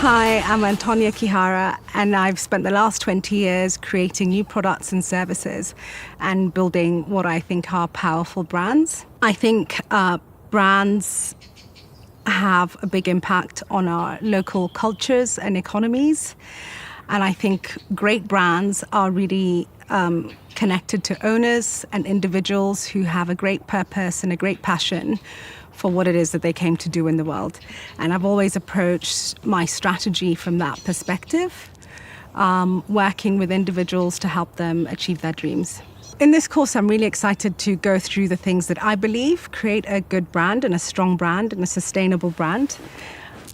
Hi, I'm Antonia Kihara, and I've spent the last 20 years creating new products and services and building what I think are powerful brands. I think brands have a big impact on our local cultures and economies. And I think great brands are really connected to owners and individuals who have a great purpose and a great passion for what it is that they came to do in the world. And I've always approached my strategy from that perspective, working with individuals to help them achieve their dreams. In this course, I'm really excited to go through the things that I believe create a good brand and a strong brand and a sustainable brand.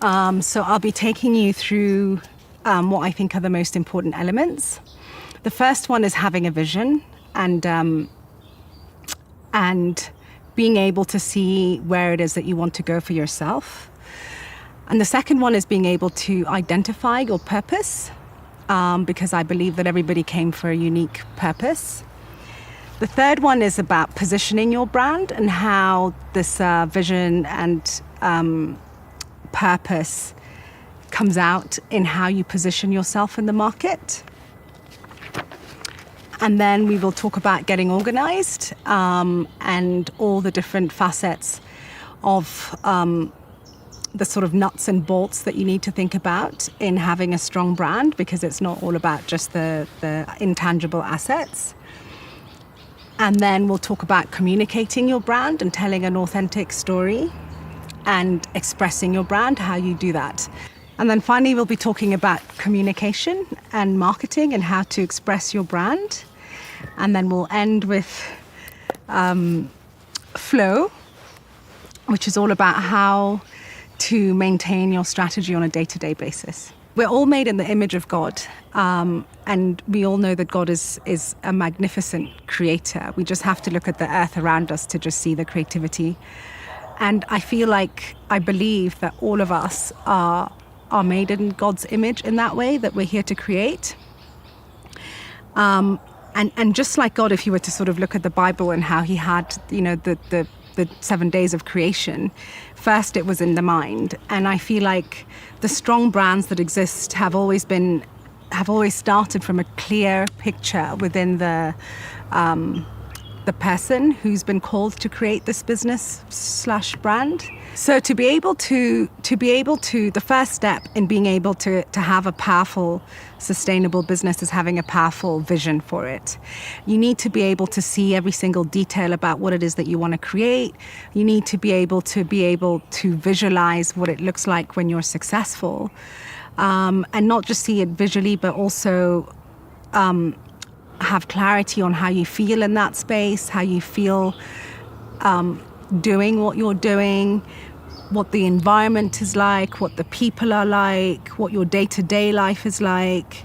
So I'll be taking you through what I think are the most important elements. The first one is having a vision and being able to see where it is that you want to go for yourself. And the second one is being able to identify your purpose, because I believe that everybody came for a unique purpose. The third one is about positioning your brand and how this vision and purpose comes out in how you position yourself in the market. And then we will talk about getting organized and all the different facets of the sort of nuts and bolts that you need to think about in having a strong brand, because it's not all about just the intangible assets. And then we'll talk about communicating your brand and telling an authentic story and expressing your brand, how you do that. And then finally, we'll be talking about communication and marketing and how to express your brand. And then we'll end with flow, which is all about how to maintain your strategy on a day-to-day basis. We're all made in the image of God, and we all know that God is a magnificent creator. We just have to look at the earth around us to just see the creativity. And I believe that all of us are made in God's image in that way, that we're here to create. And just like God, if you were to sort of look at the Bible and how he had, the 7 days of creation, first it was in the mind. And I feel like the strong brands that exist have always started from a clear picture within the person who's been called to create this business/brand. So to be able to, the first step in being able to have a powerful, sustainable business is having a powerful vision for it. You need to be able to see every single detail about what it is that you want to create. You need to be able to visualize what it looks like when you're successful, and not just see it visually, but also have clarity on how you feel in that space, how you feel doing what you're doing, what the environment is like, what the people are like, what your day-to-day life is like.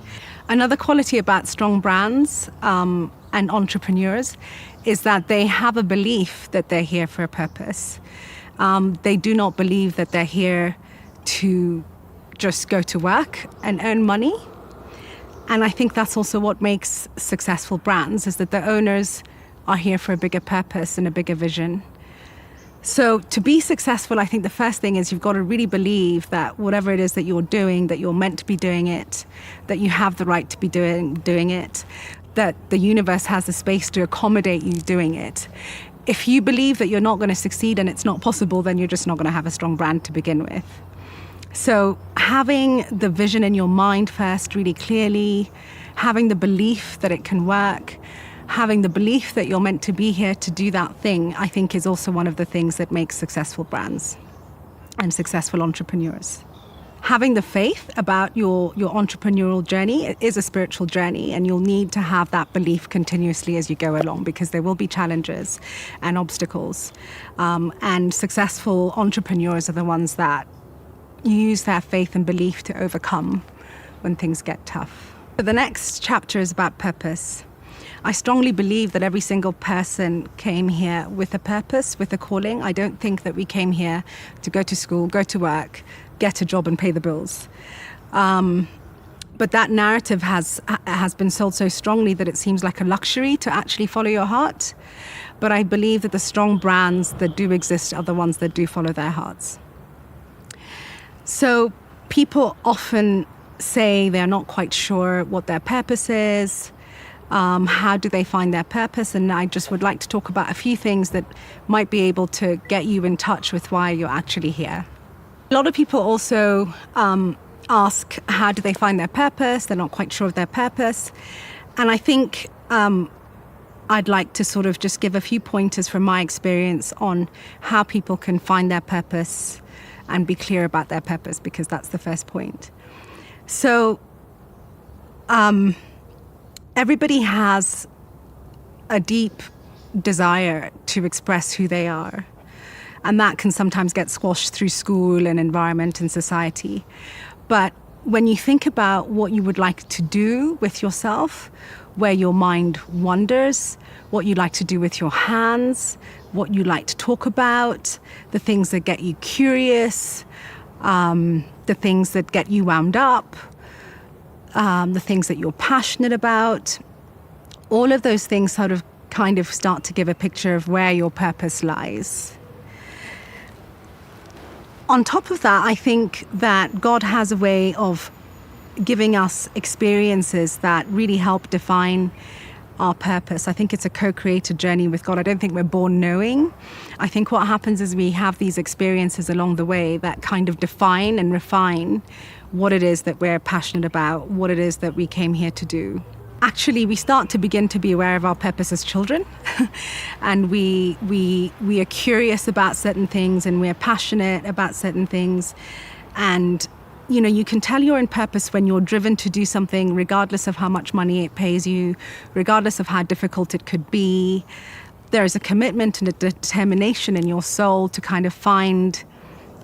Another quality about strong brands and entrepreneurs is that they have a belief that they're here for a purpose. They do not believe that they're here to just go to work and earn money. And I think that's also what makes successful brands, is that the owners are here for a bigger purpose and a bigger vision. So to be successful, I think the first thing is you've got to really believe that whatever it is that you're doing, that you're meant to be doing it, that you have the right to be doing it, that the universe has the space to accommodate you doing it. If you believe that you're not going to succeed and it's not possible, then you're just not going to have a strong brand to begin with. So having the vision in your mind first really clearly, having the belief that it can work, having the belief that you're meant to be here to do that thing, I think is also one of the things that makes successful brands and successful entrepreneurs. Having the faith about your entrepreneurial journey is a spiritual journey, and you'll need to have that belief continuously as you go along, because there will be challenges and obstacles. And successful entrepreneurs are the ones that use their faith and belief to overcome when things get tough. The next chapter is about purpose. I strongly believe that every single person came here with a purpose, with a calling. I don't think that we came here to go to school, go to work, get a job and pay the bills. But that narrative has been sold so strongly that it seems like a luxury to actually follow your heart. But I believe that the strong brands that do exist are the ones that do follow their hearts. So people often say they're not quite sure what their purpose is. How do they find their purpose? And I just would like to talk about a few things that might be able to get you in touch with why you're actually here. A lot of people also ask, how do they find their purpose? They're not quite sure of their purpose. And I think I'd like to sort of just give a few pointers from my experience on how people can find their purpose and be clear about their purpose, because that's the first point. So everybody has a deep desire to express who they are. And that can sometimes get squashed through school and environment and society. But when you think about what you would like to do with yourself, where your mind wanders, what you like to do with your hands, what you like to talk about, the things that get you curious, the things that get you wound up, the things that you're passionate about, all of those things sort of kind of start to give a picture of where your purpose lies. On top of that, I think that God has a way of giving us experiences that really help define our purpose. I think it's a co-created journey with God. I don't think we're born knowing. I think what happens is we have these experiences along the way that kind of define and refine what it is that we're passionate about, what it is that we came here to do. Actually, we start to begin to be aware of our purpose as children, and we are curious about certain things, and we're passionate about certain things. And you can tell you're in purpose when you're driven to do something regardless of how much money it pays you, regardless of how difficult it could be. There is a commitment and a determination in your soul to kind of find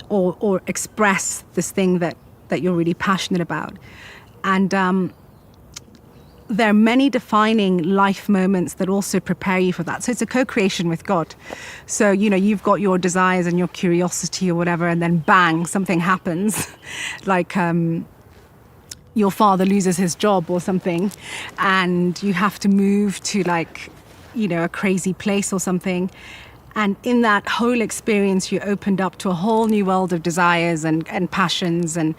or express this thing that you're really passionate about. And there are many defining life moments that also prepare you for that. So it's a co-creation with God. So, you've got your desires and your curiosity or whatever, and then bang, something happens. Like your father loses his job or something, and you have to move to a crazy place or something. And in that whole experience, you opened up to a whole new world of desires and passions and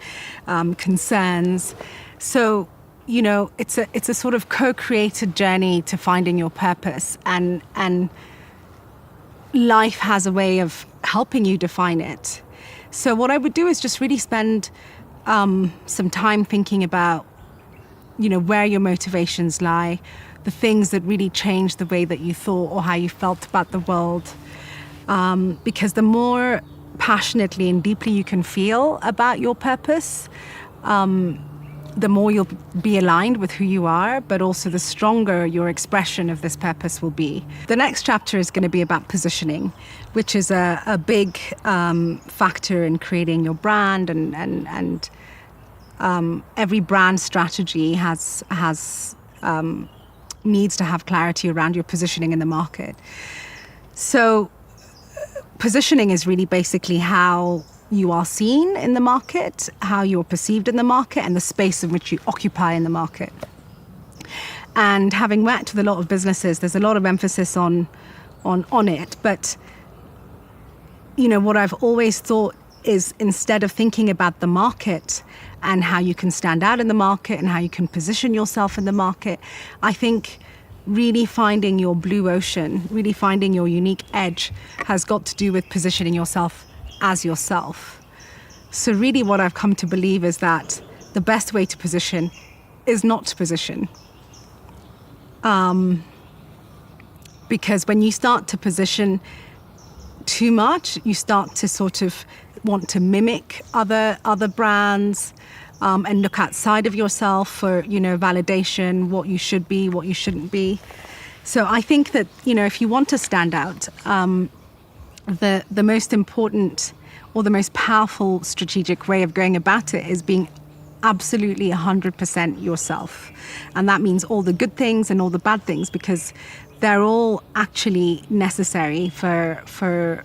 concerns. So, it's a sort of co-created journey to finding your purpose, and life has a way of helping you define it. So what I would do is just really spend some time thinking about, where your motivations lie, the things that really changed the way that you thought or how you felt about the world. Because the more passionately and deeply you can feel about your purpose, the more you'll be aligned with who you are, but also the stronger your expression of this purpose will be. The next chapter is going to be about positioning, which is a big factor in creating your brand, and every brand strategy needs to have clarity around your positioning in the market. So positioning is really basically how you are seen in the market, how you're perceived in the market, and the space in which you occupy in the market. And having worked with a lot of businesses, there's a lot of emphasis on it. But, what I've always thought is, instead of thinking about the market and how you can stand out in the market and how you can position yourself in the market, I think really finding your blue ocean, really finding your unique edge has got to do with positioning yourself as yourself. So really what I've come to believe is that the best way to position is not to position. Because when you start to position too much, you start to sort of want to mimic other brands, and look outside of yourself for, validation, what you should be, what you shouldn't be. So I think that, if you want to stand out, the most important or the most powerful strategic way of going about it is being absolutely 100% yourself. And that means all the good things and all the bad things, because they're all actually necessary for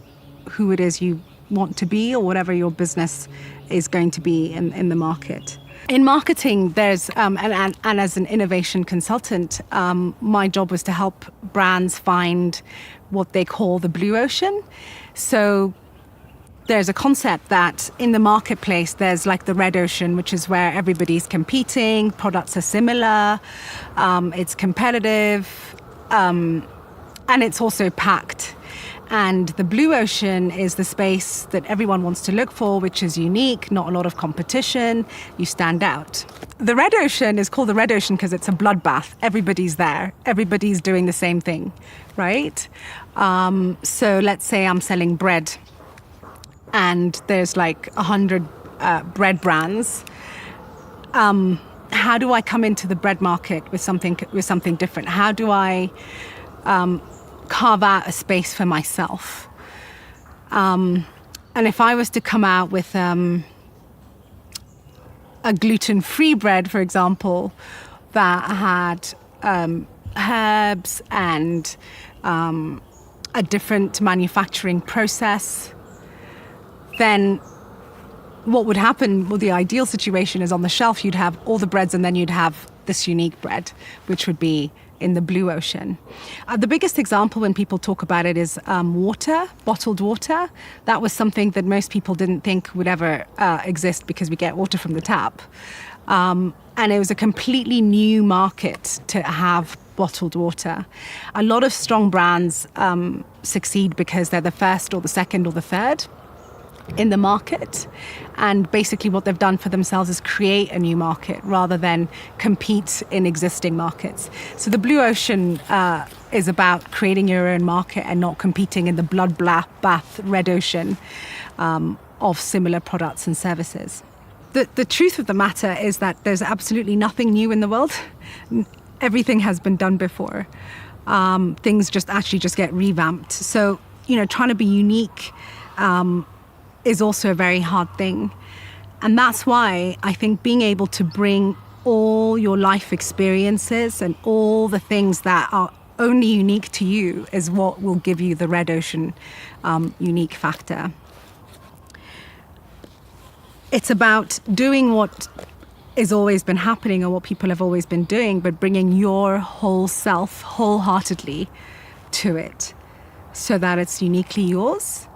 who it is you want to be, or whatever your business is going to be in the market. In marketing, there's, and as an innovation consultant, my job was to help brands find what they call the blue ocean. So there's a concept that in the marketplace, there's like the red ocean, which is where everybody's competing, products are similar, it's competitive, and it's also packed. And the blue ocean is the space that everyone wants to look for, which is unique, not a lot of competition, you stand out. The red ocean is called the red ocean because it's a bloodbath. Everybody's there. Everybody's doing the same thing, right? So let's say I'm selling bread and there's like 100 bread brands. How do I come into the bread market with something different? How do I carve out a space for myself? And if I was to come out with a gluten-free bread, for example, that had herbs and a different manufacturing process, then what would happen? Well, the ideal situation is on the shelf, you'd have all the breads and then you'd have this unique bread, which would be in the blue ocean. The biggest example when people talk about it is water, bottled water. That was something that most people didn't think would ever exist because we get water from the tap. And it was a completely new market to have bottled water. A lot of strong brands succeed because they're the first or the second or the third in the market, and basically what they've done for themselves is create a new market rather than compete in existing markets. So the blue ocean is about creating your own market and not competing in the bloodbath red ocean of similar products and services. The truth of the matter is that there's absolutely nothing new in the world. Everything has been done before. Things just get revamped. So, trying to be unique is also a very hard thing. And that's why I think being able to bring all your life experiences and all the things that are only unique to you is what will give you the red ocean unique factor. It's about doing what has always been happening or what people have always been doing, but bringing your whole self wholeheartedly to it so that it's uniquely yours.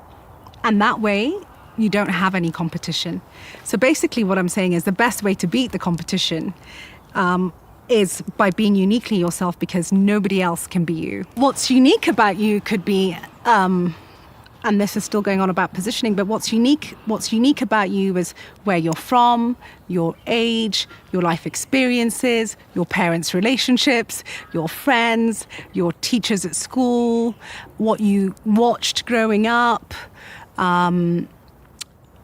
And that way, you don't have any competition. So basically what I'm saying is the best way to beat the competition is by being uniquely yourself, because nobody else can be you. What's unique about you could be, and this is still going on about positioning, but what's unique about you is where you're from, your age, your life experiences, your parents' relationships, your friends, your teachers at school, what you watched growing up,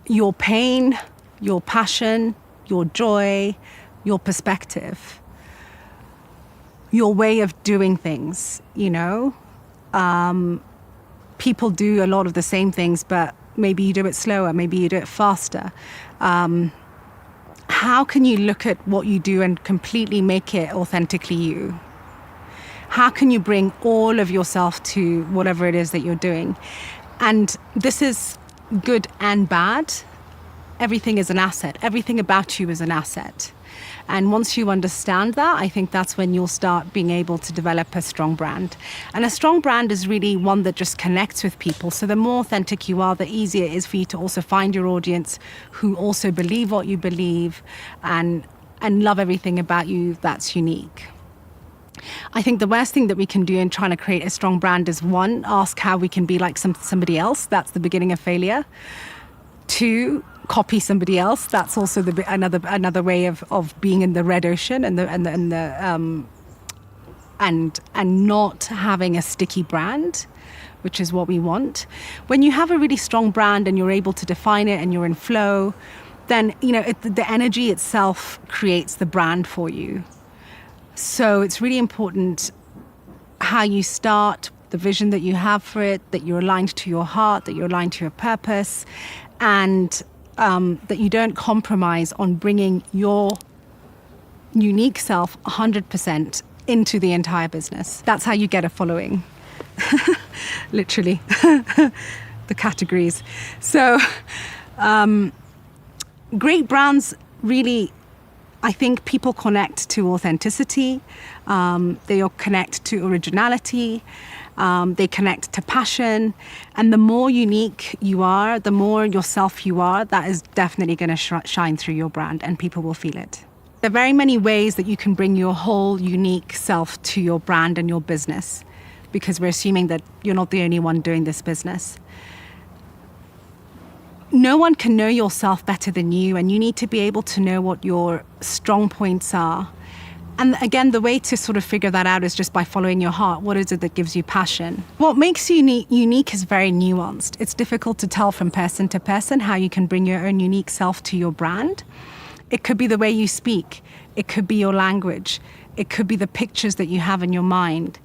your pain, your passion, your joy, your perspective, your way of doing things, people do a lot of the same things, but maybe you do it slower, maybe you do it faster. How can you look at what you do and completely make it authentically you? How can you bring all of yourself to whatever it is that you're doing? And this is good and bad. Everything is an asset. Everything about you is an asset. And once you understand that, I think that's when you'll start being able to develop a strong brand. And a strong brand is really one that just connects with people. So the more authentic you are, the easier it is for you to also find your audience who also believe what you believe and love everything about you that's unique. I think the worst thing that we can do in trying to create a strong brand is, one, ask how we can be like somebody else. That's the beginning of failure. Two, copy somebody else. That's also another way of being in the red ocean and not having a sticky brand, which is what we want. When you have a really strong brand and you're able to define it and you're in flow, then the energy itself creates the brand for you. So it's really important how you start, the vision that you have for it, that you're aligned to your heart, that you're aligned to your purpose, and that you don't compromise on bringing your unique self 100% into the entire business. That's how you get a following, literally, the categories. So great brands really I think people connect to authenticity, they connect to originality, they connect to passion. And the more unique you are, the more yourself you are, that is definitely going to shine through your brand and people will feel it. There are very many ways that you can bring your whole unique self to your brand and your business, because we're assuming that you're not the only one doing this business. No one can know yourself better than you, and you need to be able to know what your strong points are. And again, the way to sort of figure that out is just by following your heart. What is it that gives you passion? What makes you unique is very nuanced. It's difficult to tell from person to person how you can bring your own unique self to your brand. It could be the way you speak. It could be your language. It could be the pictures that you have in your mind.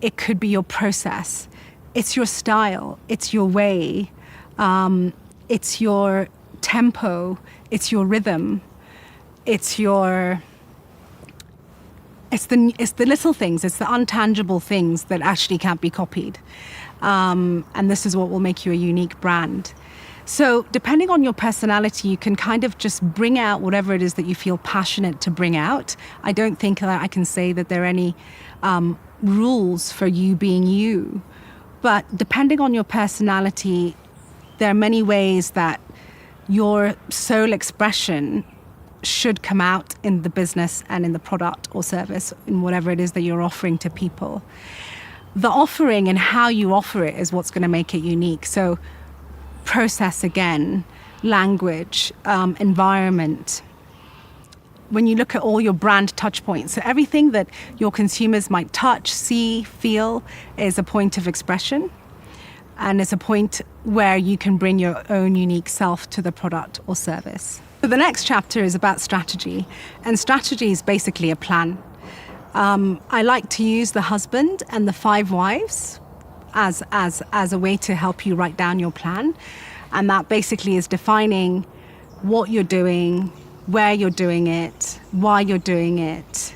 It could be your process. It's your style. It's your way. It's your tempo, it's your rhythm, it's the little things, it's the untangible things that actually can't be copied. And this is what will make you a unique brand. So depending on your personality, you can kind of just bring out whatever it is that you feel passionate to bring out. I don't think that I can say that there are any rules for you being you, but depending on your personality, there are many ways that your soul expression should come out in the business and in the product or service, in whatever it is that you're offering to people. The offering and how you offer it is what's going to make it unique. So process again, language, environment. When you look at all your brand touch points, so everything that your consumers might touch, see, feel is a point of expression. And it's a point where you can bring your own unique self to the product or service. So the next chapter is about strategy. And strategy is basically a plan. I like to use the husband and the 5 wives as a way to help you write down your plan. And that basically is defining what you're doing, where you're doing it, why you're doing it,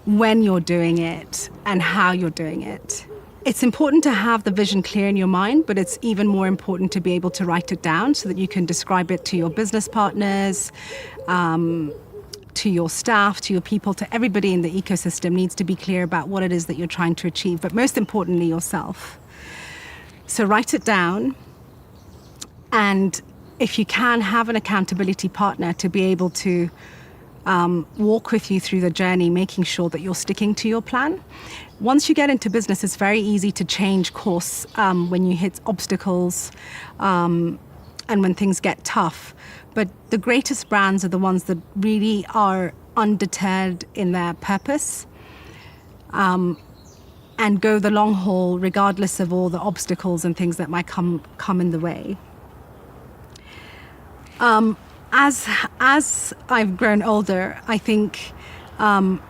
when you're doing it, and how you're doing it. It's important to have the vision clear in your mind, but it's even more important to be able to write it down so that you can describe it to your business partners, to your staff, to your people, to everybody in the ecosystem needs to be clear about what it is that you're trying to achieve, but most importantly, yourself. So write it down, and if you can, have an accountability partner to be able to walk with you through the journey, making sure that you're sticking to your plan. Once you get into business, it's very easy to change course when you hit obstacles and when things get tough. But the greatest brands are the ones that really are undeterred in their purpose and go the long haul regardless of all the obstacles and things that might come in the way. As I've grown older, I think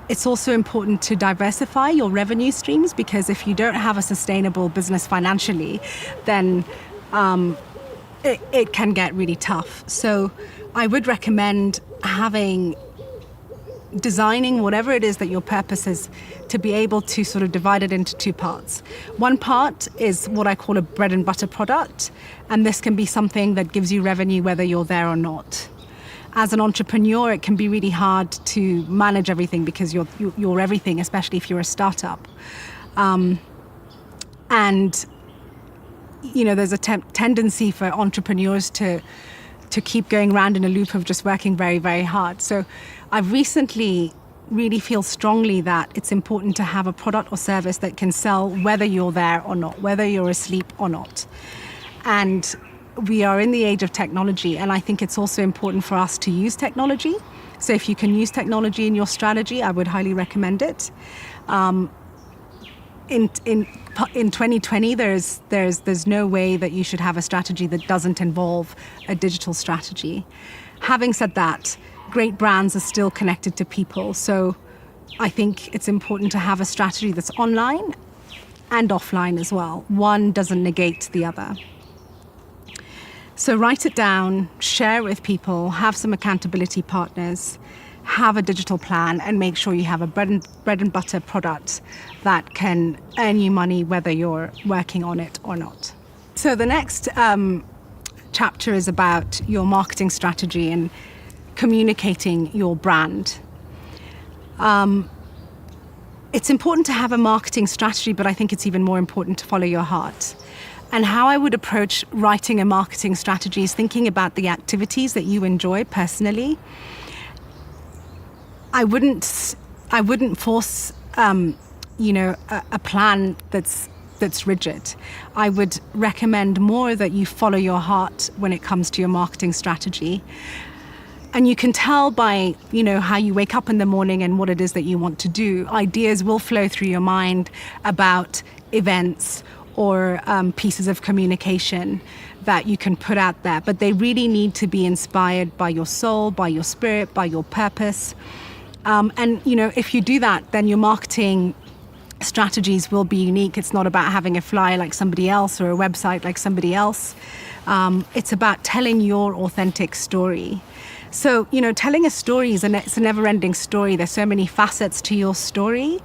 it's also important to diversify your revenue streams, because if you don't have a sustainable business financially, then it can get really tough. So I would recommend designing whatever it is that your purpose is, to be able to sort of divide it into 2 parts. One part is what I call a bread and butter product, and this can be something that gives you revenue whether you're there or not. As an entrepreneur, it can be really hard to manage everything because you're everything, especially if you're a startup. And you know, there's a tendency for entrepreneurs to keep going around in a loop of just working very, very hard. So I've recently really feel strongly that it's important to have a product or service that can sell whether you're there or not, whether you're asleep or not. And we are in the age of technology, and I think it's also important for us to use technology. So if you can use technology in your strategy, I would highly recommend it. In 2020, there's no way that you should have a strategy that doesn't involve a digital strategy. Having said that, great brands are still connected to people. So I think it's important to have a strategy that's online and offline as well. One doesn't negate the other. So write it down, share it with people, have some accountability partners, have a digital plan, and make sure you have a bread and butter product that can earn you money whether you're working on it or not. So the next chapter is about your marketing strategy and communicating your brand It's important to have a marketing strategy, but I think it's even more important to follow your heart. And how I would approach writing a marketing strategy is thinking about the activities that you enjoy personally. I wouldn't force, a plan that's rigid. I would recommend more that you follow your heart when it comes to your marketing strategy. And you can tell by, how you wake up in the morning and what it is that you want to do. Ideas will flow through your mind about events or pieces of communication that you can put out there. But they really need to be inspired by your soul, by your spirit, by your purpose. If you do that, then your marketing strategies will be unique. It's not about having a flyer like somebody else or a website like somebody else. It's about telling your authentic story. So, telling a story it's a never-ending story. There's so many facets to your story.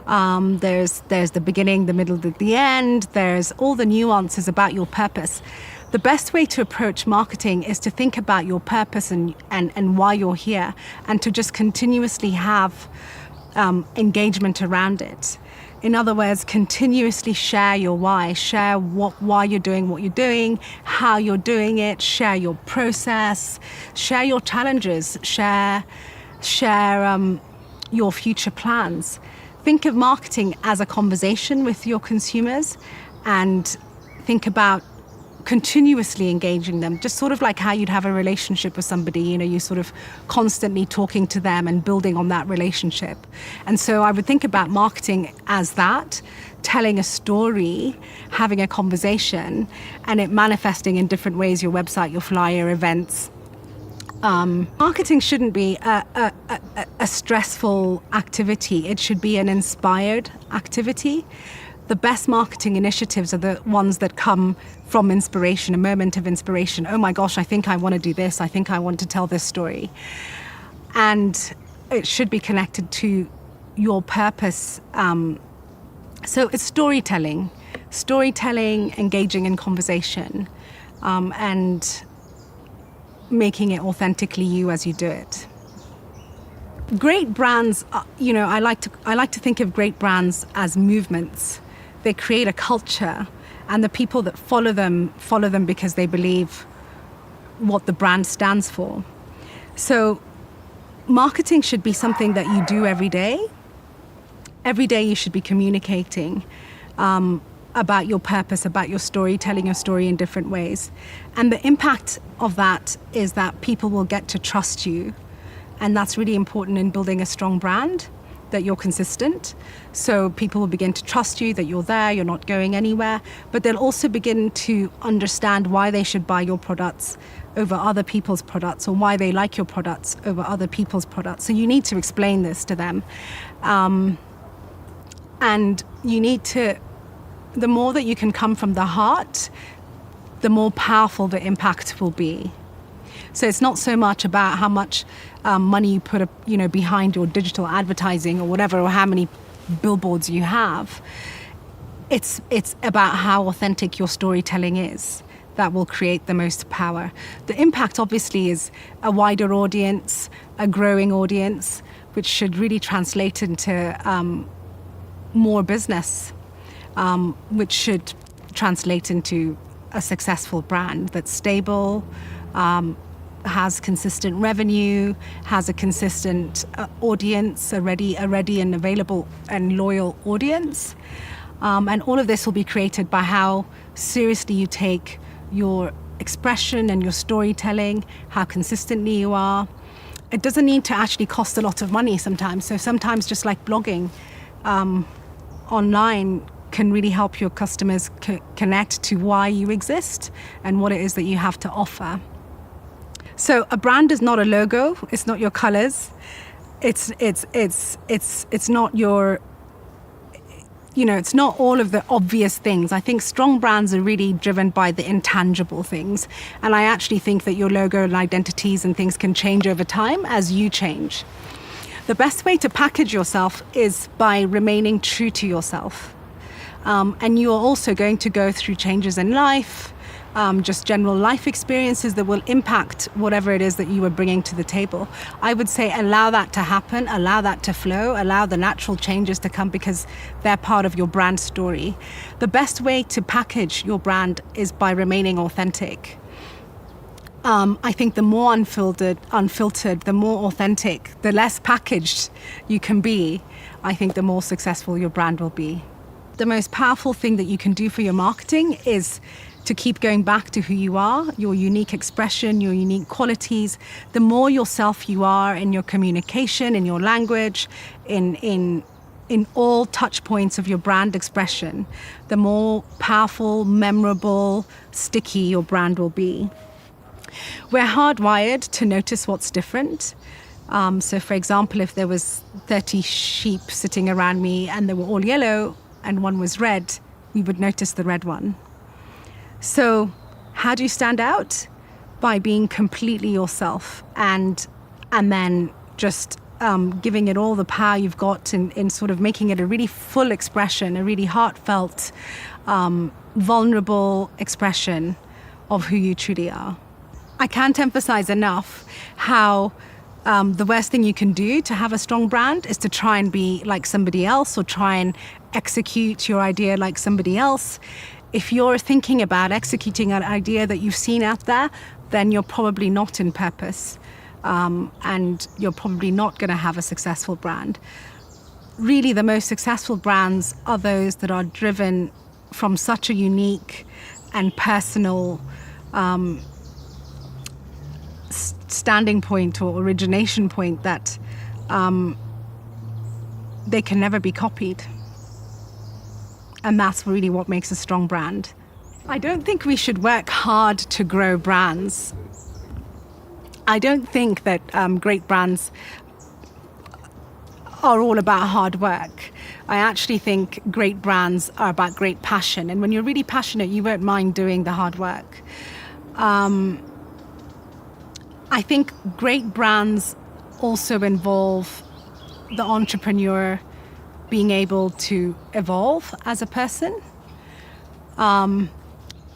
There's the beginning, the middle, the end. There's all the nuances about your purpose. The best way to approach marketing is to think about your purpose and why you're here, and to just continuously have engagement around it. In other words, continuously share your why, share why you're doing what you're doing, how you're doing it, share your process, share your challenges, share your future plans. Think of marketing as a conversation with your consumers, and think about continuously engaging them, just sort of like how you'd have a relationship with somebody. You're sort of constantly talking to them and building on that relationship. And so I would think about marketing as that, telling a story, having a conversation, and it manifesting in different ways: your website, your flyer, events. Marketing shouldn't be a stressful activity. It should be an inspired activity. The best marketing initiatives are the ones that come from inspiration, a moment of inspiration. Oh my gosh, I think I want to do this. I think I want to tell this story. And it should be connected to your purpose. So it's storytelling, engaging in conversation, and making it authentically you as you do it. Great brands, I like to think of great brands as movements. They create a culture, and the people that follow them because they believe what the brand stands for. So marketing should be something that you do every day. Every day you should be communicating about your purpose, about your story, telling your story in different ways. And the impact of that is that people will get to trust you. And that's really important in building a strong brand, that you're consistent. So people will begin to trust you, that you're there, you're not going anywhere. But they'll also begin to understand why they should buy your products over other people's products, or why they like your products over other people's products. So you need to explain this to them. And you need to, the more that you can come from the heart, the more powerful the impact will be. So it's not so much about how much money you put behind your digital advertising or whatever, or how many billboards you have. It's about how authentic your storytelling is that will create the most power. The impact obviously is a wider audience, a growing audience, which should really translate into more business, which should translate into a successful brand that's stable, has consistent revenue, has a consistent audience, a ready and available and loyal audience. And all of this will be created by how seriously you take your expression and your storytelling, how consistently you are. It doesn't need to actually cost a lot of money sometimes. So sometimes just like blogging online can really help your customers connect to why you exist and what it is that you have to offer. So a brand is not a logo. It's not your colors. It's not your, it's not all of the obvious things. I think strong brands are really driven by the intangible things. And I actually think that your logo and identities and things can change over time as you change. The best way to package yourself is by remaining true to yourself. And you are also going to go through changes in life. just general life experiences that will impact whatever it is that you are bringing to the table. I would say allow that to happen, allow that to flow, allow the natural changes to come because they're part of your brand story. The best way to package your brand is by remaining authentic. I think the more unfiltered, the more authentic, the less packaged you can be, I think the more successful your brand will be. The most powerful thing that you can do for your marketing is to keep going back to who you are, your unique expression, your unique qualities. The more yourself you are in your communication, in your language, in all touch points of your brand expression, the more powerful, memorable, sticky your brand will be. We're hardwired to notice what's different. So for example, if there was 30 sheep sitting around me and they were all yellow and one was red, we would notice the red one. So how do you stand out? By being completely yourself and then just giving it all the power you've got in sort of making it a really full expression, a really heartfelt, vulnerable expression of who you truly are. I can't emphasize enough how the worst thing you can do to have a strong brand is to try and be like somebody else or try and execute your idea like somebody else. If you're thinking about executing an idea that you've seen out there, then you're probably not in purpose, and you're probably not going to have a successful brand. Really, the most successful brands are those that are driven from such a unique and personal standing point or origination point that they can never be copied. And that's really what makes a strong brand. I don't think we should work hard to grow brands. I don't think that great brands are all about hard work. I actually think great brands are about great passion. And when you're really passionate, you won't mind doing the hard work. I think great brands also involve the entrepreneur being able to evolve as a person.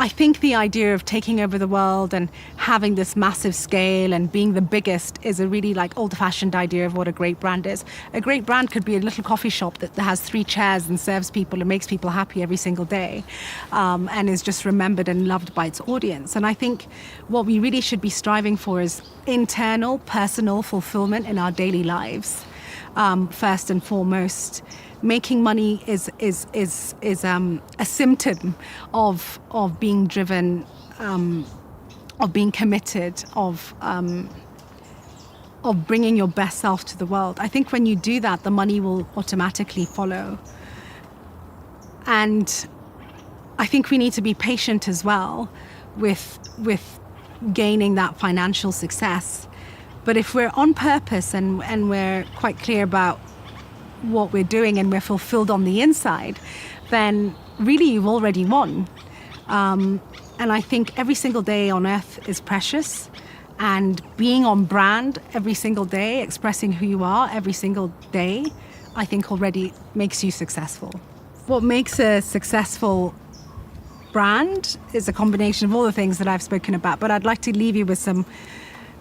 I think the idea of taking over the world and having this massive scale and being the biggest is a really old-fashioned idea of what a great brand is. A great brand could be a little coffee shop that has 3 chairs and serves people and makes people happy every single day, and is just remembered and loved by its audience. And I think what we really should be striving for is internal, personal fulfillment in our daily lives, first and foremost. Making money is a symptom of being driven, of being committed, of bringing your best self to the world. I think when you do that, the money will automatically follow. And I think we need to be patient as well with gaining that financial success. But if we're on purpose and we're quite clear about what we're doing and we're fulfilled on the inside, then really you've already won. And I think every single day on earth is precious, and being on brand every single day, expressing who you are every single day, I think already makes you successful. What makes a successful brand is a combination of all the things that I've spoken about, but I'd like to leave you with some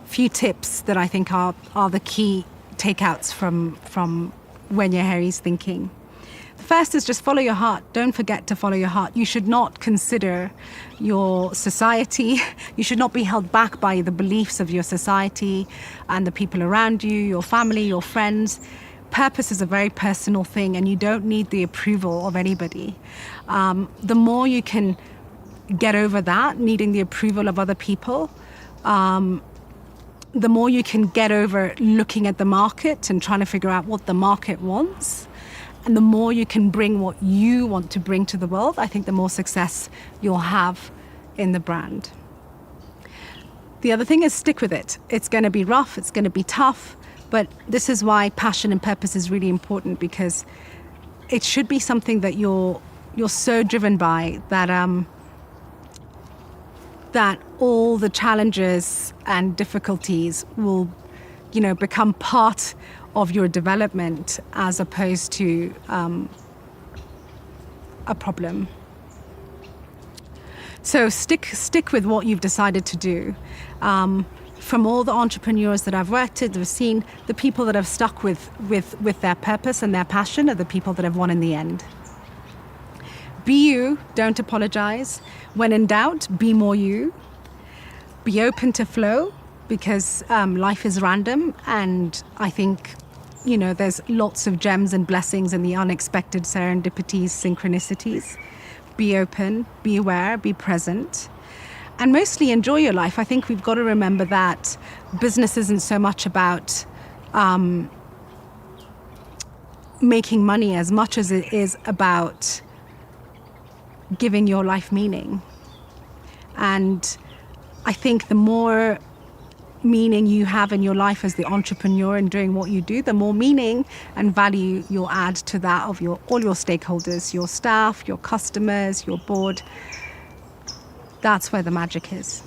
few tips that I think are the key takeouts from when you're Harry's thinking. The first is just follow your heart. Don't forget to follow your heart. You should not consider your society. You should not be held back by the beliefs of your society and the people around you, your family, your friends. Purpose is a very personal thing, and you don't need the approval of anybody. The more you can get over that, needing the approval of other people, the more you can get over looking at the market and trying to figure out what the market wants, and the more you can bring what you want to bring to the world, I think the more success you'll have in the brand. The other thing is stick with it. It's going to be rough, it's going to be tough, but this is why passion and purpose is really important, because it should be something that you're so driven by that all the challenges and difficulties will, become part of your development as opposed to a problem. So stick with what you've decided to do. From all the entrepreneurs that I've worked with, I've seen the people that have stuck with their purpose and their passion are the people that have won in the end. Be you, don't apologize. When in doubt, be more you. Be open to flow, because life is random, and I think, there's lots of gems and blessings in the unexpected serendipities, synchronicities. Be open, be aware, be present, and mostly enjoy your life. I think we've got to remember that business isn't so much about making money as much as it is about giving your life meaning. And I think the more meaning you have in your life as the entrepreneur and doing what you do, the more meaning and value you'll add to that of all your stakeholders, your staff, your customers, your board. That's where the magic is.